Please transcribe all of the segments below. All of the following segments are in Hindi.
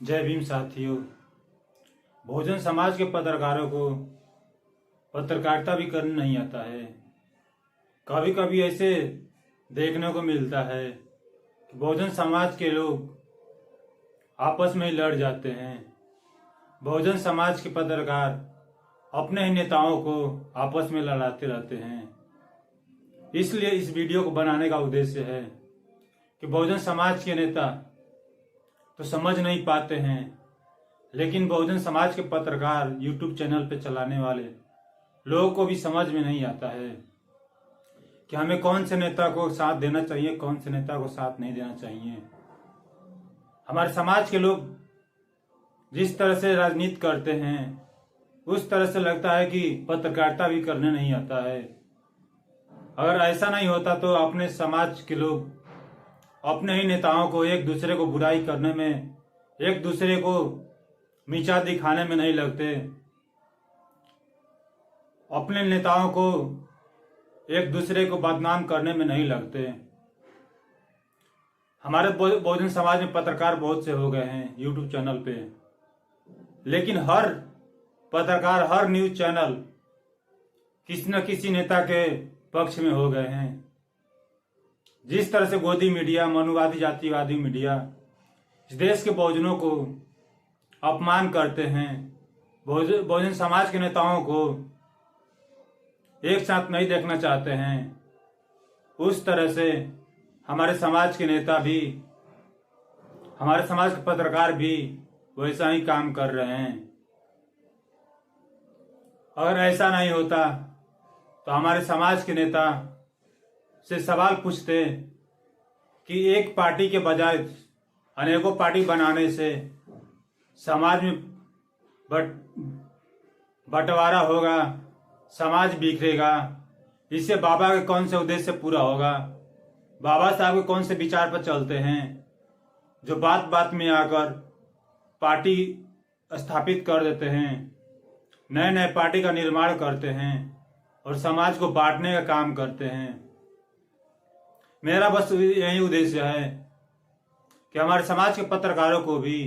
जय भीम साथियों। बहुजन समाज के पत्रकारों को पत्रकारिता भी करना नहीं आता है। कभी कभी ऐसे देखने को मिलता है कि बहुजन समाज के लोग आपस में ही लड़ जाते हैं। बहुजन समाज के पत्रकार अपने ही नेताओं को आपस में लड़ाते रहते हैं। इसलिए इस वीडियो को बनाने का उद्देश्य है कि बहुजन समाज के नेता तो समझ नहीं पाते हैं, लेकिन बहुजन समाज के पत्रकार यूट्यूब चैनल पे चलाने वाले लोगों को भी समझ में नहीं आता है कि हमें कौन से नेता को साथ देना चाहिए, कौन से नेता को साथ नहीं देना चाहिए। हमारे समाज के लोग जिस तरह से राजनीति करते हैं उस तरह से लगता है कि पत्रकारिता भी करने नहीं आता है। अगर ऐसा नहीं होता तो अपने समाज के लोग अपने ही नेताओं को एक दूसरे को बुराई करने में, एक दूसरे को नीचा दिखाने में नहीं लगते। अपने नेताओं को एक दूसरे को बदनाम करने में नहीं लगते। हमारे बहुजन समाज में पत्रकार बहुत से हो गए हैं यूट्यूब चैनल पे, लेकिन हर पत्रकार, हर न्यूज चैनल किसी न किसी नेता के पक्ष में हो गए हैं। जिस तरह से गोदी मीडिया, मनुवादी, जातिवादी मीडिया इस देश के बहुजनों को अपमान करते हैं, बहुजन समाज के नेताओं को एक साथ नहीं देखना चाहते हैं, उस तरह से हमारे समाज के नेता भी, हमारे समाज के पत्रकार भी वैसा ही काम कर रहे हैं। अगर ऐसा नहीं होता तो हमारे समाज के नेता से सवाल पूछते कि एक पार्टी के बजाय अनेकों पार्टी बनाने से समाज में बंटवारा होगा, समाज बिखरेगा। इससे बाबा के कौन से उद्देश्य पूरा होगा? बाबा साहब के कौन से विचार पर चलते हैं जो बात बात में आकर पार्टी स्थापित कर देते हैं, नए नए पार्टी का निर्माण करते हैं और समाज को बांटने का काम करते हैं। मेरा बस यही उद्देश्य है कि हमारे समाज के पत्रकारों को भी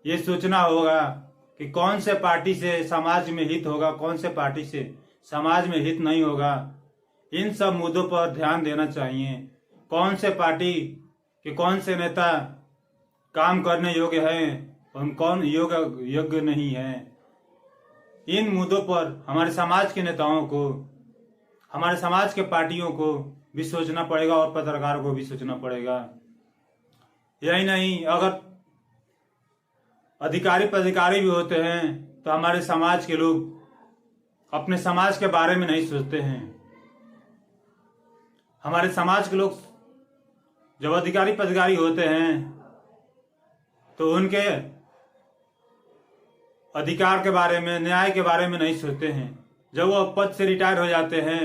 ये सोचना होगा कि कौन से पार्टी से समाज में हित होगा, कौन से पार्टी से समाज में हित नहीं होगा। इन सब मुद्दों पर ध्यान देना चाहिए। कौन से पार्टी के कौन से नेता काम करने योग्य हैं और कौन योग्य नहीं है। इन मुद्दों पर हमारे समाज के नेताओं को, हमारे समाज के पार्टियों को भी सोचना पड़ेगा और पत्रकारों को भी सोचना पड़ेगा। यही नहीं, अगर अधिकारी भी होते हैं तो हमारे समाज के लोग अपने समाज के बारे में नहीं सोचते हैं। हमारे समाज के लोग जब अधिकारी होते हैं तो उनके अधिकार के बारे में, न्याय के बारे में नहीं सोचते हैं। जब वो पद से रिटायर हो जाते हैं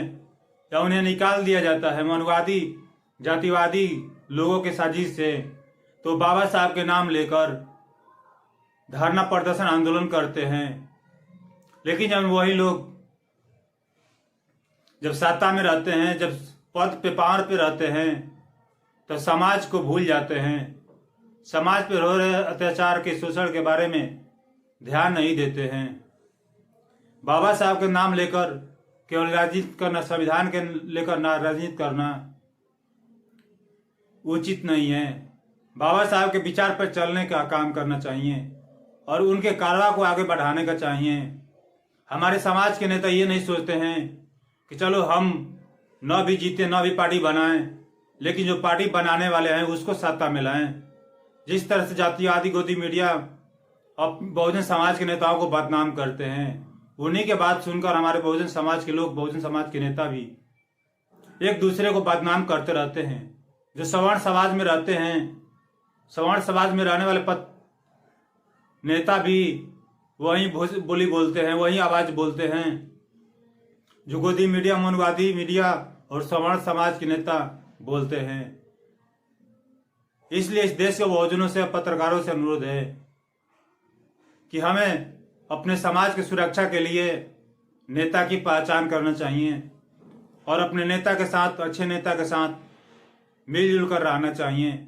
या उन्हें निकाल दिया जाता है मनुवादी, जातिवादी लोगों के साजिश से, तो बाबा साहब के नाम लेकर धरना, प्रदर्शन, आंदोलन करते हैं। लेकिन जब वही लोग जब सत्ता में रहते हैं, जब पद पे, पावर पे रहते हैं, तो समाज को भूल जाते हैं। समाज पे हो रहे अत्याचार के, शोषण के बारे में ध्यान नहीं देते हैं। बाबा साहब के नाम लेकर केवल राजनीति करना, संविधान के लेकर ना राजनीति करना उचित नहीं है। बाबा साहब के विचार पर चलने का काम करना चाहिए और उनके कारवा को आगे बढ़ाने का चाहिए। हमारे समाज के नेता ये नहीं सोचते हैं कि चलो हम न भी जीते, न भी पार्टी बनाएं, लेकिन जो पार्टी बनाने वाले हैं उसको सत्ता में लाएं। जिस तरह से जातिवादी गोदी मीडिया अब बहुजन समाज के नेताओं को बदनाम करते हैं, उन्हीं के बात सुनकर हमारे बहुजन समाज के लोग, बहुजन समाज के नेता भी एक दूसरे को बदनाम करते रहते हैं। जो सवर्ण समाज में रहते हैं, सवर्ण समाज में रहने वाले नेता भी वही बोली बोलते हैं, वही आवाज बोलते हैं जो गोदी मीडिया, मनुवादी मीडिया और सवर्ण समाज के नेता बोलते हैं। इसलिए इस देश के बहुजनों से, पत्रकारों से अनुरोध है कि हमें अपने समाज की सुरक्षा के लिए नेता की पहचान करना चाहिए और अपने नेता के साथ, अच्छे नेता के साथ मिलजुल कर रहना चाहिए।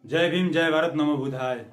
जय भीम, जय भारत, नमो बुद्धाय।